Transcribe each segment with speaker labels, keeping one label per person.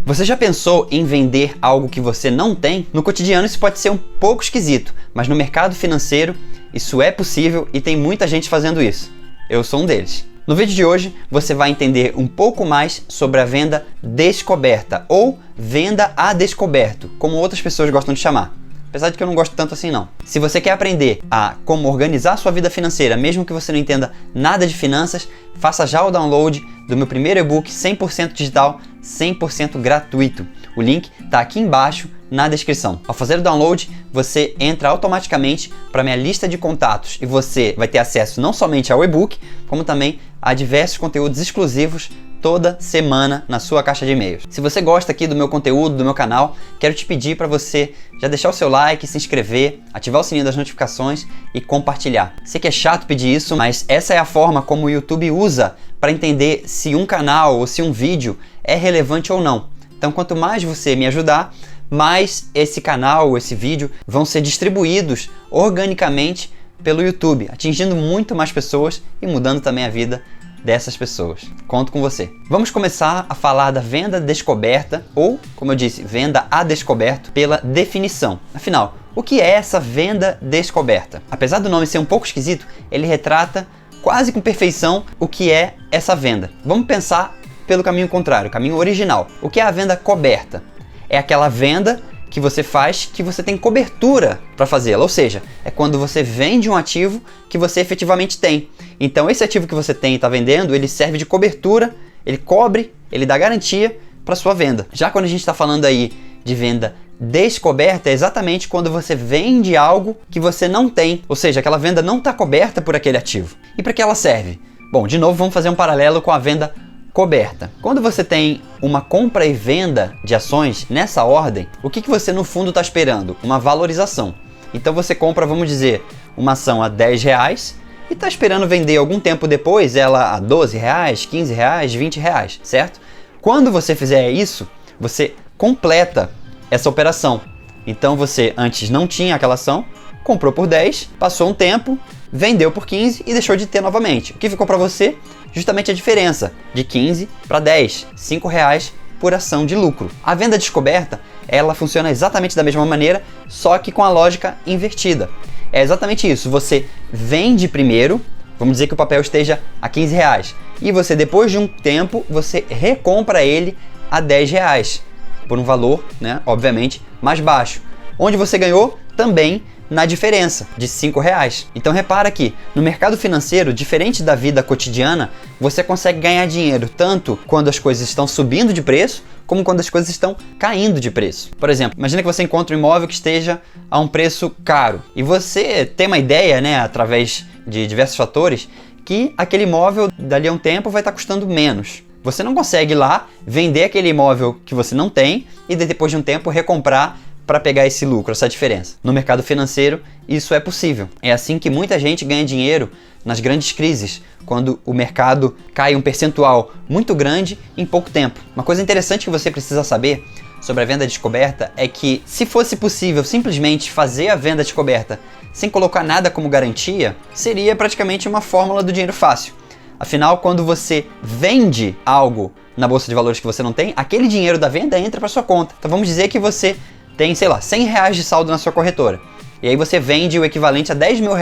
Speaker 1: Você já pensou em vender algo que você não tem? No cotidiano isso pode ser um pouco esquisito, mas no mercado financeiro isso é possível e tem muita gente fazendo isso. Eu sou um deles. No vídeo de hoje você vai entender um pouco mais sobre a venda descoberta ou venda a descoberto, como outras pessoas gostam de chamar. Apesar de que eu não gosto tanto assim não. Se você quer aprender a como organizar sua vida financeira, mesmo que você não entenda nada de finanças, faça já o download do meu primeiro e-book 100% digital, 100% gratuito. O link está aqui embaixo na descrição. Ao fazer o download, você entra automaticamente para minha lista de contatos e você vai ter acesso não somente ao e-book, como também a diversos conteúdos exclusivos toda semana na sua caixa de e-mails. Se você gosta aqui do meu conteúdo, do meu canal, quero te pedir para você já deixar o seu like, se inscrever, ativar o sininho das notificações e compartilhar. Sei que é chato pedir isso, mas essa é a forma como o YouTube usa para entender se um canal ou se um vídeo é relevante ou não. Então, quanto mais você me ajudar, mais esse canal, esse vídeo vão ser distribuídos organicamente pelo YouTube, atingindo muito mais pessoas e mudando também a vida dessas pessoas. Conto com você. Vamos começar a falar da venda descoberta ou, como eu disse, venda a descoberto pela definição. Afinal, o que é essa venda descoberta? Apesar do nome ser um pouco esquisito, ele retrata quase com perfeição o que é essa venda. Vamos pensar pelo caminho contrário, o caminho original. O que é a venda coberta? É aquela venda que você faz que você tem cobertura para fazê-la, ou seja, é quando você vende um ativo que você efetivamente tem. Então esse ativo que você tem e está vendendo, ele serve de cobertura, ele cobre, ele dá garantia para sua venda. Já quando a gente está falando aí de venda descoberta, é exatamente quando você vende algo que você não tem, ou seja, aquela venda não está coberta por aquele ativo. E para que ela serve? Bom, de novo vamos fazer um paralelo com a venda coberta. Quando você tem uma compra e venda de ações nessa ordem, o que você no fundo está esperando? Uma valorização. Então você compra, vamos dizer, uma ação a R$10 e está esperando vender algum tempo depois ela a R$12, R$15, R$20, certo? Quando você fizer isso, você completa essa operação. Então você antes não tinha aquela ação, comprou por 10, passou um tempo, vendeu por 15 e deixou de ter novamente. O que ficou para você? Justamente a diferença de 15 para 10, R$5 por ação de lucro. A venda descoberta, ela funciona exatamente da mesma maneira, só que com a lógica invertida. É exatamente isso, você vende primeiro, vamos dizer que o papel esteja a R$15, e você depois de um tempo, você recompra ele a R$10, por um valor, né, obviamente, mais baixo. Onde você ganhou também na diferença de R$5. Então repara que no mercado financeiro, diferente da vida cotidiana, você consegue ganhar dinheiro tanto quando as coisas estão subindo de preço, como quando as coisas estão caindo de preço. Por exemplo, imagina que você encontra um imóvel que esteja a um preço caro e você tem uma ideia, né, através de diversos fatores, que aquele imóvel dali a um tempo vai estar custando menos. Você não consegue lá vender aquele imóvel que você não tem e depois de um tempo recomprar para pegar esse lucro, essa diferença. No mercado financeiro, isso é possível. É assim que muita gente ganha dinheiro nas grandes crises, quando o mercado cai um percentual muito grande em pouco tempo. Uma coisa interessante que você precisa saber sobre a venda descoberta é que, se fosse possível simplesmente fazer a venda descoberta sem colocar nada como garantia, seria praticamente uma fórmula do dinheiro fácil. Afinal, quando você vende algo na bolsa de valores que você não tem, aquele dinheiro da venda entra para sua conta. Então vamos dizer que você tem, sei lá, R$100 de saldo na sua corretora. E aí você vende o equivalente a R$10 mil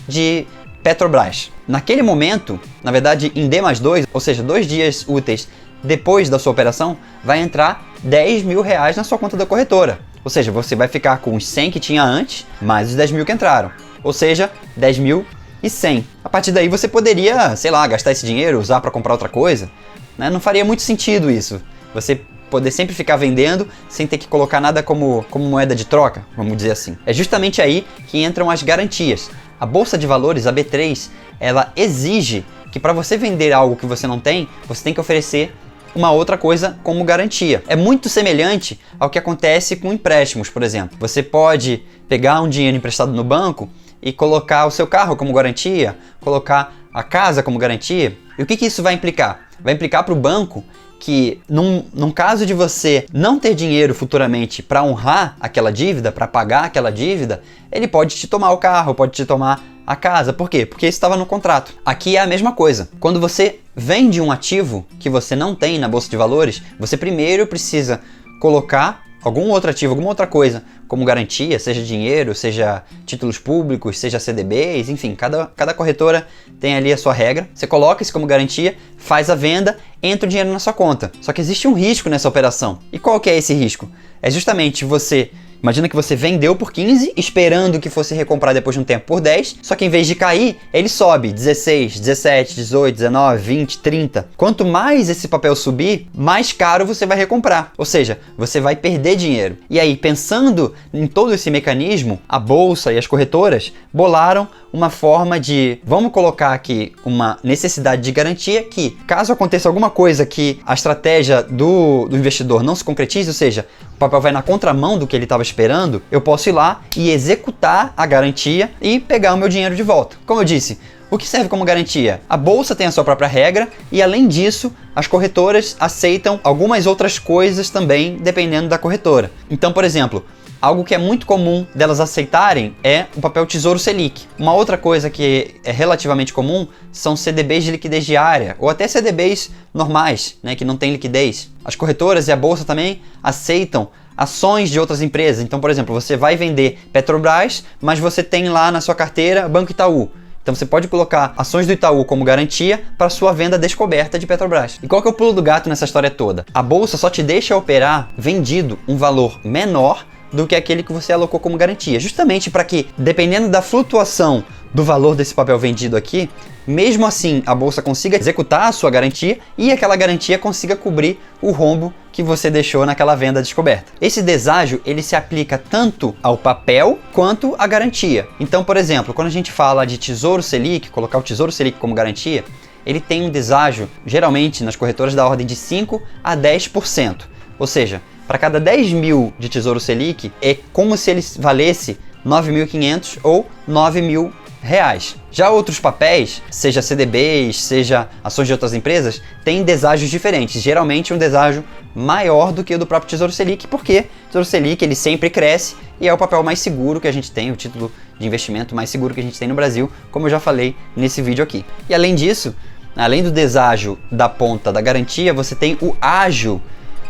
Speaker 1: de Petrobras. Naquele momento, na verdade em D+2, ou seja, 2 dias úteis depois da sua operação, vai entrar R$10 mil na sua conta da corretora. Ou seja, você vai ficar com os 100 que tinha antes, mais os 10 mil que entraram. Ou seja, 10.100. A partir daí você poderia, sei lá, gastar esse dinheiro, usar para comprar outra coisa, né? Não faria muito sentido isso. Você poder sempre ficar vendendo sem ter que colocar nada como moeda de troca, vamos dizer assim. É justamente aí que entram as garantias. A Bolsa de Valores, a B3, ela exige que para você vender algo que você não tem, você tem que oferecer uma outra coisa como garantia. É muito semelhante ao que acontece com empréstimos, por exemplo. Você pode pegar um dinheiro emprestado no banco e colocar o seu carro como garantia, colocar a casa como garantia. E o que isso vai implicar? Vai implicar para o banco que num caso de você não ter dinheiro futuramente para honrar aquela dívida, para pagar aquela dívida, ele pode te tomar o carro, pode te tomar a casa. Por quê? Porque isso estava no contrato. Aqui é a mesma coisa. Quando você vende um ativo que você não tem na bolsa de valores, você primeiro precisa colocar algum outro ativo, alguma outra coisa como garantia, seja dinheiro, seja títulos públicos, seja CDBs, enfim, cada corretora tem ali a sua regra. Você coloca isso como garantia, faz a venda, entra o dinheiro na sua conta. Só que existe um risco nessa operação. E qual que é esse risco? É justamente você... Imagina que você vendeu por 15, esperando que fosse recomprar depois de um tempo por 10, só que em vez de cair, ele sobe 16, 17, 18, 19, 20, 30. Quanto mais esse papel subir, mais caro você vai recomprar. Ou seja, você vai perder dinheiro. E aí, pensando em todo esse mecanismo, a bolsa e as corretoras bolaram uma forma de, vamos colocar aqui uma necessidade de garantia que, caso aconteça alguma coisa que a estratégia do investidor não se concretize, ou seja, o papel vai na contramão do que ele estava esperando, eu posso ir lá e executar a garantia e pegar o meu dinheiro de volta. Como eu disse, o que serve como garantia? A bolsa tem a sua própria regra e, além disso, as corretoras aceitam algumas outras coisas também, dependendo da corretora. Então, por exemplo, algo que é muito comum delas aceitarem é o papel Tesouro Selic. Uma outra coisa que é relativamente comum são CDBs de liquidez diária, ou até CDBs normais, né, que não tem liquidez. As corretoras e a bolsa também aceitam ações de outras empresas. Então, por exemplo, você vai vender Petrobras, mas você tem lá na sua carteira Banco Itaú. Então você pode colocar ações do Itaú como garantia para sua venda descoberta de Petrobras. E qual que é o pulo do gato nessa história toda? A bolsa só te deixa operar vendido um valor menor do que aquele que você alocou como garantia. Justamente para que, dependendo da flutuação do valor desse papel vendido aqui, mesmo assim a bolsa consiga executar a sua garantia e aquela garantia consiga cobrir o rombo que você deixou naquela venda descoberta. Esse deságio, ele se aplica tanto ao papel quanto à garantia. Então, por exemplo, quando a gente fala de Tesouro Selic, colocar o Tesouro Selic como garantia, ele tem um deságio, geralmente nas corretoras, da ordem de 5 a 10%. Ou seja, para cada 10 mil de Tesouro Selic, é como se ele valesse 9.500 ou 9 mil reais. Já outros papéis, seja CDBs, seja ações de outras empresas, têm deságios diferentes. Geralmente um deságio maior do que o do próprio Tesouro Selic, porque o Tesouro Selic ele sempre cresce e é o papel mais seguro que a gente tem, o título de investimento mais seguro que a gente tem no Brasil, como eu já falei nesse vídeo aqui. E além disso, além do deságio da ponta da garantia, você tem o ágio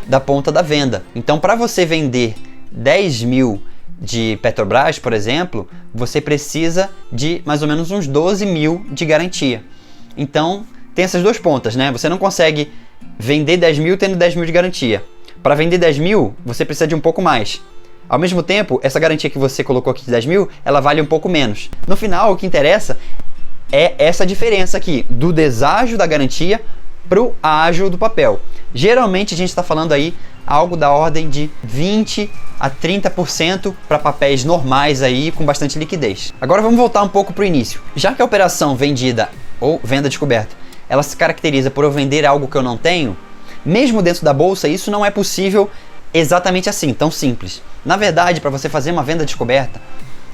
Speaker 1: da ponta da venda. Então, para você vender 10 mil de Petrobras, por exemplo, você precisa de mais ou menos uns 12 mil de garantia. Então, tem essas duas pontas, né? Você não consegue vender 10 mil tendo 10 mil de garantia. Para vender 10 mil, você precisa de um pouco mais. Ao mesmo tempo, essa garantia que você colocou aqui de 10 mil, ela vale um pouco menos. No final, o que interessa é essa diferença aqui, do deságio da garantia para o ágio do papel. Geralmente a gente está falando aí algo da ordem de 20 a 30% para papéis normais aí com bastante liquidez. Agora vamos voltar um pouco para o início. Já que a operação vendida ou venda descoberta, ela se caracteriza por eu vender algo que eu não tenho, mesmo dentro da bolsa isso não é possível exatamente assim, tão simples. Na verdade, para você fazer uma venda descoberta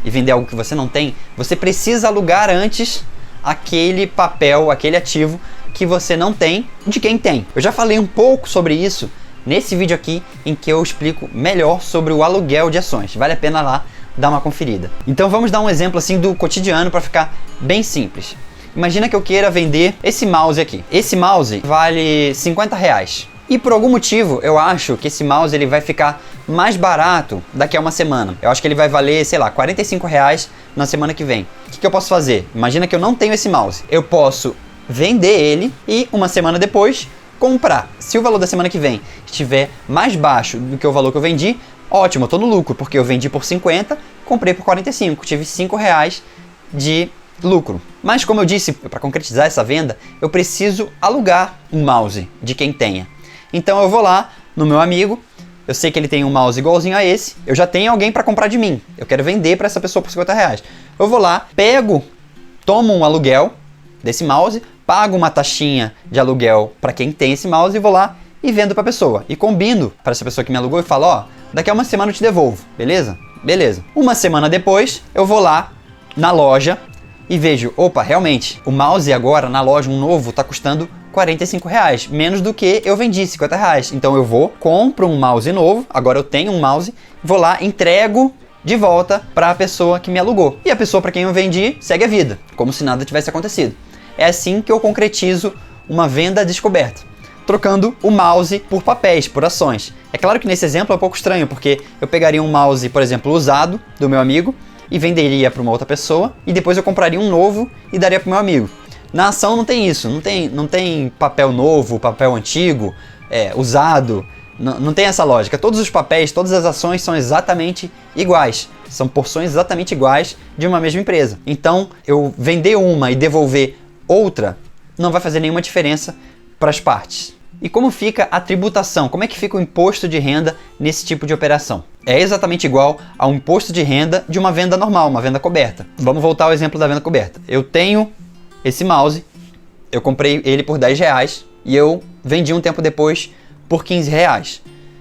Speaker 1: e vender algo que você não tem, você precisa alugar antes aquele papel, aquele ativo que você não tem, de quem tem. Eu já falei um pouco sobre isso nesse vídeo aqui, em que eu explico melhor sobre o aluguel de ações. Vale a pena lá dar uma conferida. Então vamos dar um exemplo assim do cotidiano para ficar bem simples. Imagina que eu queira vender esse mouse aqui. Esse mouse vale 50 reais. E por algum motivo eu acho que esse mouse ele vai ficar mais barato daqui a uma semana. Eu acho que ele vai valer, sei lá, 45 reais na semana que vem. O que eu posso fazer? Imagina que eu não tenho esse mouse. Eu posso vender ele e uma semana depois comprar. Se o valor da semana que vem estiver mais baixo do que o valor que eu vendi, ótimo, eu tô no lucro, porque eu vendi por 50, comprei por 45, tive 5 reais de lucro. Mas como eu disse, para concretizar essa venda, eu preciso alugar um mouse de quem tenha. Então eu vou lá no meu amigo, eu sei que ele tem um mouse igualzinho a esse, eu já tenho alguém para comprar de mim, eu quero vender para essa pessoa por 50 reais. Eu vou lá, tomo um aluguel desse mouse, pago uma taxinha de aluguel para quem tem esse mouse e vou lá e vendo para a pessoa. E combino para essa pessoa que me alugou e falo, ó, daqui a uma semana eu te devolvo, beleza? Beleza. Uma semana depois, eu vou lá na loja e vejo, opa, realmente, o mouse agora na loja, um novo, tá custando R$45, menos do que eu vendi, R$50. Então eu vou, compro um mouse novo, agora eu tenho um mouse, vou lá, entrego de volta para a pessoa que me alugou. E a pessoa para quem eu vendi segue a vida, como se nada tivesse acontecido. É assim que eu concretizo uma venda descoberta, trocando o mouse por papéis, por ações. É claro que nesse exemplo é um pouco estranho, porque eu pegaria um mouse, por exemplo, usado do meu amigo e venderia para uma outra pessoa, e depois eu compraria um novo e daria para o meu amigo. Na ação não tem isso, não tem papel novo, papel antigo, usado, não tem essa lógica. Todos os papéis, todas as ações são exatamente iguais, são porções exatamente iguais de uma mesma empresa. Então, eu vender uma e devolver outra não vai fazer nenhuma diferença para as partes. E como fica a tributação? Como é que fica o imposto de renda nesse tipo de operação? É exatamente igual ao imposto de renda de uma venda normal, uma venda coberta. Vamos voltar ao exemplo da venda coberta. Eu tenho esse mouse, eu comprei ele por R$10 e eu vendi um tempo depois por R$15.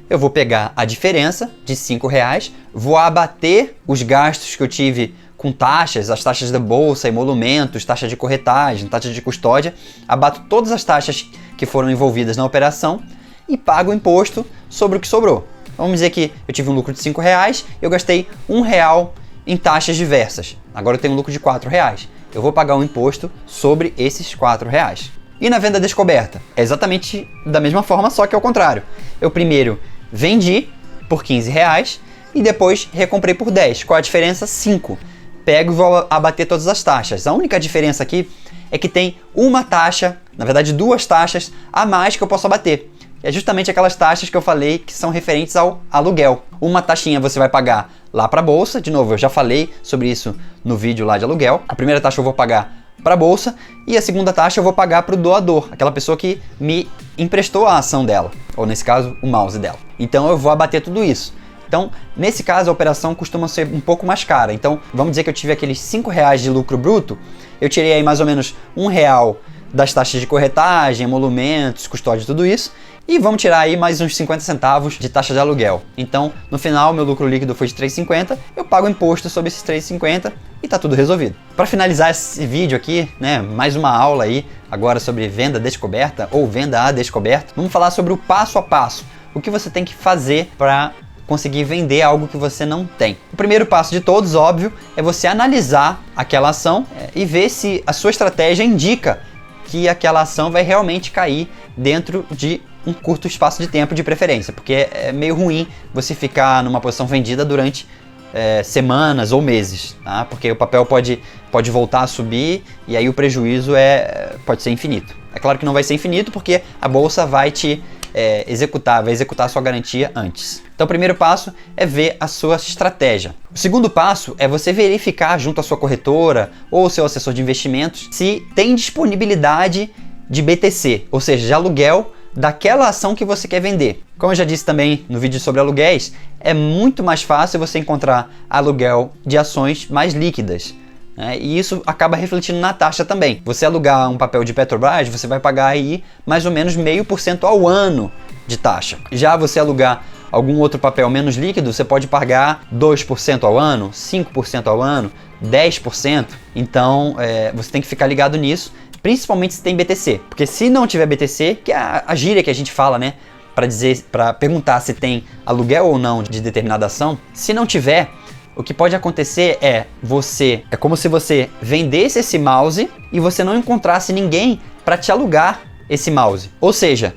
Speaker 1: Eu vou pegar a diferença de R$5, vou abater os gastos que eu tive com taxas, as taxas da bolsa, emolumentos, taxa de corretagem, taxa de custódia, abato todas as taxas que foram envolvidas na operação e pago o imposto sobre o que sobrou. Vamos dizer que eu tive um lucro de R$5, eu gastei R$1 em taxas diversas. Agora eu tenho um lucro de R$4. Eu vou pagar um imposto sobre esses R$4. E na venda descoberta? É exatamente da mesma forma, só que ao contrário. Eu primeiro vendi por R$15 e depois recomprei por 10. Qual a diferença? 5. Pego e vou abater todas as taxas. A única diferença aqui é que tem uma taxa, na verdade 2 taxas a mais que eu posso abater. É justamente aquelas taxas que eu falei que são referentes ao aluguel. Uma taxinha você vai pagar lá para a bolsa, de novo, eu já falei sobre isso no vídeo lá de aluguel. A primeira taxa eu vou pagar para a bolsa e a segunda taxa eu vou pagar para o doador, aquela pessoa que me emprestou a ação dela, ou nesse caso, o mouse dela. Então eu vou abater tudo isso. Então, nesse caso, a operação costuma ser um pouco mais cara. Então, vamos dizer que eu tive aqueles R$5 de lucro bruto, eu tirei aí mais ou menos R$1 das taxas de corretagem, emolumentos, custódia e tudo isso, e vamos tirar aí mais uns 50 centavos de taxa de aluguel. Então, no final, meu lucro líquido foi de R$3,50, eu pago imposto sobre esses R$3,50 e tá tudo resolvido. Para finalizar esse vídeo aqui, né, mais uma aula aí agora sobre venda descoberta ou venda à descoberta, vamos falar sobre o passo a passo, o que você tem que fazer para conseguir vender algo que você não tem. O primeiro passo de todos, óbvio, é você analisar aquela ação e ver se a sua estratégia indica que aquela ação vai realmente cair dentro de um curto espaço de tempo de preferência, porque é meio ruim você ficar numa posição vendida durante semanas ou meses, tá? Porque o papel pode voltar a subir e aí o prejuízo pode ser infinito. É claro que não vai ser infinito porque a bolsa vai te executar a sua garantia antes. Então o primeiro passo é ver a sua estratégia. O segundo passo é você verificar junto à sua corretora ou seu assessor de investimentos se tem disponibilidade de BTC, ou seja, de aluguel daquela ação que você quer vender. Como eu já disse também no vídeo sobre aluguéis, é muito mais fácil você encontrar aluguel de ações mais líquidas. E isso acaba refletindo na taxa também. Você alugar um papel de Petrobras, você vai pagar aí mais ou menos 0,5% ao ano de taxa. Já você alugar algum outro papel menos líquido, você pode pagar 2% ao ano, 5% ao ano, 10%. Então você tem que ficar ligado nisso, principalmente se tem BTC. Porque se não tiver BTC, que é a gíria que a gente fala, né, para perguntar se tem aluguel ou não de determinada ação, se não tiver, o que pode acontecer é como se você vendesse esse mouse e você não encontrasse ninguém para te alugar esse mouse. Ou seja,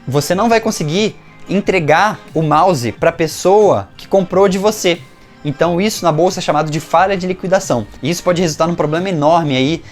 Speaker 1: você não vai conseguir entregar o mouse para a pessoa que comprou de você. Então isso na bolsa é chamado de falha de liquidação. E isso pode resultar num problema enorme aí.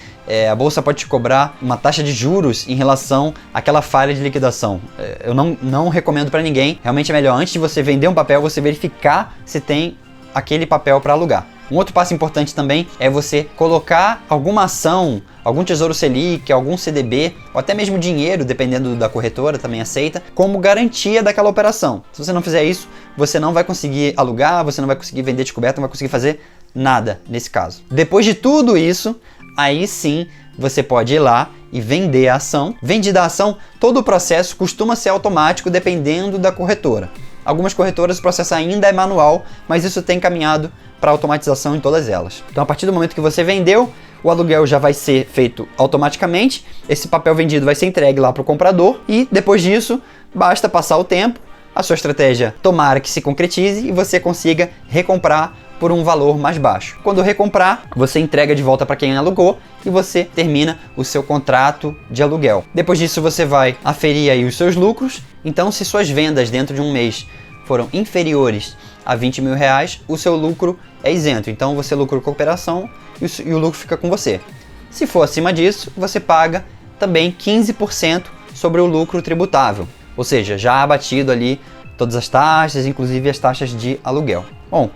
Speaker 1: A bolsa pode te cobrar uma taxa de juros em relação àquela falha de liquidação. Eu não recomendo para ninguém. Realmente é melhor, antes de você vender um papel, você verificar se tem aquele papel para alugar. Um outro passo importante também é você colocar alguma ação, algum Tesouro Selic, algum CDB, ou até mesmo dinheiro, dependendo da corretora, também aceita, como garantia daquela operação. Se você não fizer isso, você não vai conseguir alugar, você não vai conseguir vender descoberto, não vai conseguir fazer nada nesse caso. Depois de tudo isso, aí sim você pode ir lá e vender a ação. Vendida a ação, todo o processo costuma ser automático dependendo da corretora. Algumas corretoras o processo ainda é manual, mas isso tem caminhado para automatização em todas elas. Então a partir do momento que você vendeu, o aluguel já vai ser feito automaticamente, esse papel vendido vai ser entregue lá para o comprador e depois disso basta passar o tempo, a sua estratégia tomara que se concretize e você consiga recomprar por um valor mais baixo. Quando recomprar, você entrega de volta para quem alugou e você termina o seu contrato de aluguel. Depois disso você vai aferir aí os seus lucros, então se suas vendas dentro de um mês foram inferiores a 20 mil reais, o seu lucro é isento, então você lucra com a operação e o lucro fica com você. Se for acima disso, você paga também 15% sobre o lucro tributável, ou seja, já abatido ali todas as taxas, inclusive as taxas de aluguel. Bom,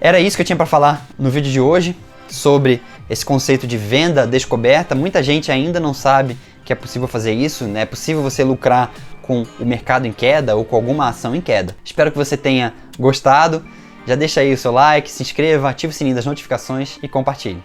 Speaker 1: era isso que eu tinha para falar no vídeo de hoje sobre esse conceito de venda descoberta. Muita gente ainda não sabe que é possível fazer isso, né? É possível você lucrar com o mercado em queda ou com alguma ação em queda. Espero que você tenha gostado. Já deixa aí o seu like, se inscreva, ative o sininho das notificações e compartilhe.